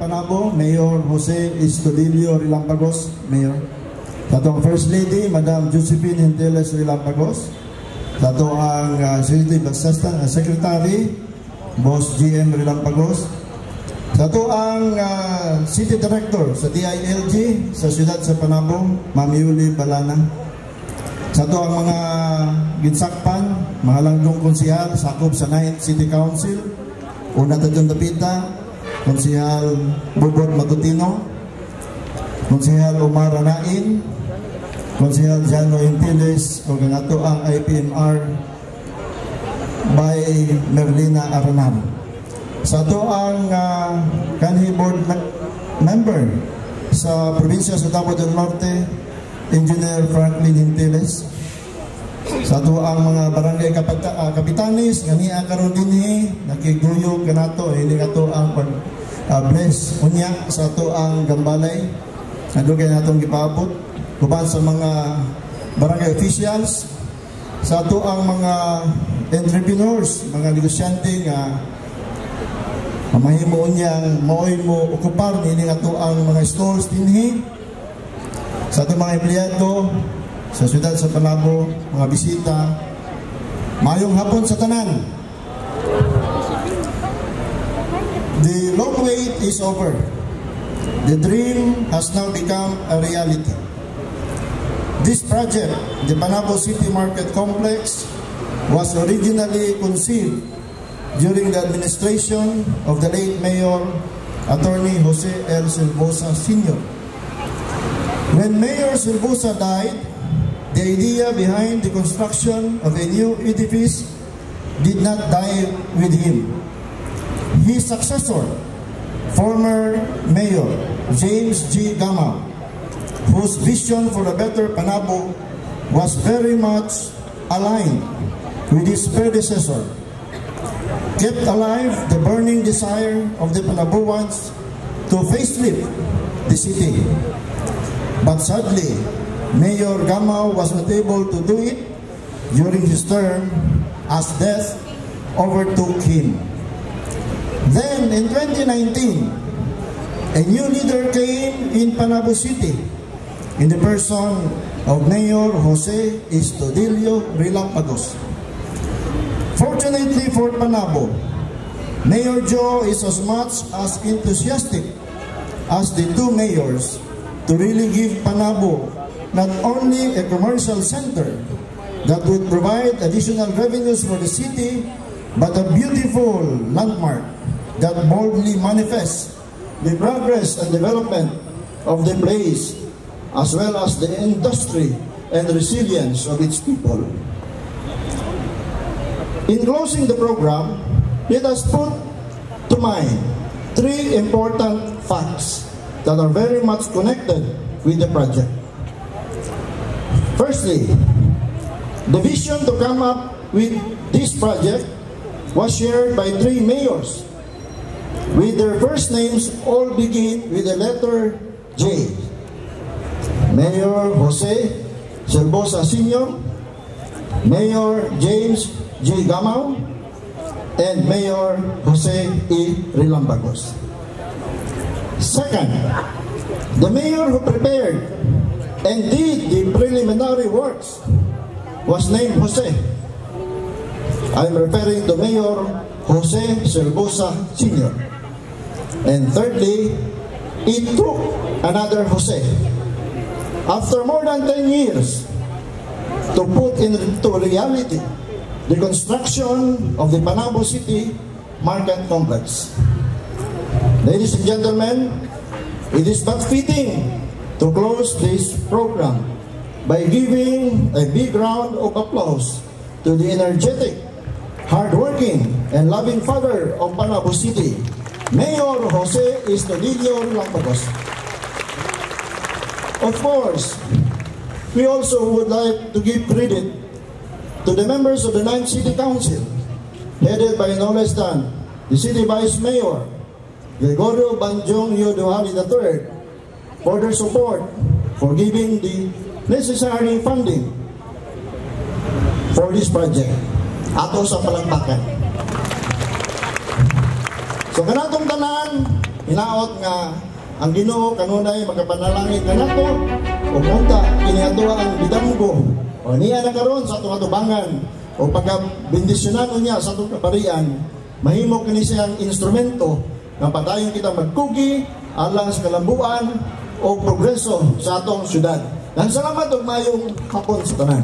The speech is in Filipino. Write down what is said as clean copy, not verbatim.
Panabo, Mayor Jose Estudillo Relampagos, Mayor. Sa ato ang First Lady, Madam Josephine Hinteles Relampagos. Sa ato ang Executive Assistant Secretary, Boss GM Relampagos. Sa ato ang City Director sa DILG sa Siyudad sa Panabo, Ma'am Yuli Balana. Sa ato ang mga ginsakpan, mga langgong konsihal, sakop sa 9th City Council, una Tadyon Dapita, Konsihal Bubot Matutino, Konsihal Omar Anain, Konsihal Jano Intiles, o ganato ang IPMR by Merlina Aranam. Sa ito ang Kanhi Board Member sa Probinsya sa Davao del Norte, Engineer Franklin Intiles. Sa ito ang mga barangay kapitanis, ngania karon dinhi nakiguyog kanato, hindi kato ang bless unya sa ito ang Gambalay. Nadugay natong gipaabot uban sa mga barangay officials, sa ito ang mga entrepreneurs, mga negosyante nga mahimo unyang maoy mo okupar nini ato ang mga stalls dinhi. Sa ato mga empleyado sa Siyudad sa Panabo, mga bisita, mayong hapon sa tanan. The long wait is over. The dream has now become a reality. This project, the Panabo City Market Complex, was originally conceived during the administration of the late Mayor Attorney Jose L. Silvosa Sr. When Mayor Silvosa died, the idea behind the construction of a new edifice did not die with him. His successor, former Mayor James G. Gama, whose vision for a better Panabo was very much aligned with his predecessor, kept alive the burning desire of the Panabuans to facelift the city. But sadly, Mayor Gama was not able to do it during his term as death overtook him. Then in 2019, a new leader came in Panabo City in the person of Mayor Jose Estudillo Relampagos. Fortunately for Panabo, Mayor Joe is as much as enthusiastic as the two mayors to really give Panabo not only a commercial center that would provide additional revenues for the city, but a beautiful landmark that boldly manifests the progress and development of the place, as well as the industry and resilience of its people. In closing the program, let us put to mind three important facts that are very much connected with the project. Firstly, the vision to come up with this project was shared by three mayors, with their first names all begin with the letter J. Mayor Jose Silvosa Sr., Mayor James G. Gamao, and Mayor Jose E. Relampagos. Second, the mayor who prepared and did the preliminary works was named Jose. I'm referring to Mayor Jose Silvosa Sr. And thirdly, it took another Jose, after more than 10 years, to put into reality the construction of the Panabo City Market Complex. Ladies and gentlemen, it is but fitting to close this program by giving a big round of applause to the energetic, hardworking, and loving father of Panabo City, Mayor Jose Estudillo Relampagos. Of course, we also would like to give credit to the members of the 9th City Council, headed by no less than the City Vice Mayor, Gregorio Banjong Yodohali III, for their support for giving the necessary funding for this project. Ato sa palagpakan. So kanatong tanan, hinaot nga ang Ginoo kanunay magapanalangin kanato o unta kiniadto ang bidanggo o niya na karon sa atong atubangan o pagka-bendisyonan niya sa atong kaparian, mahimo kini siyang instrumento nga padayon kita magkugi alang sa kalambuan o progreso sa atong syudad. Salamat og mayong hapon sa tanan.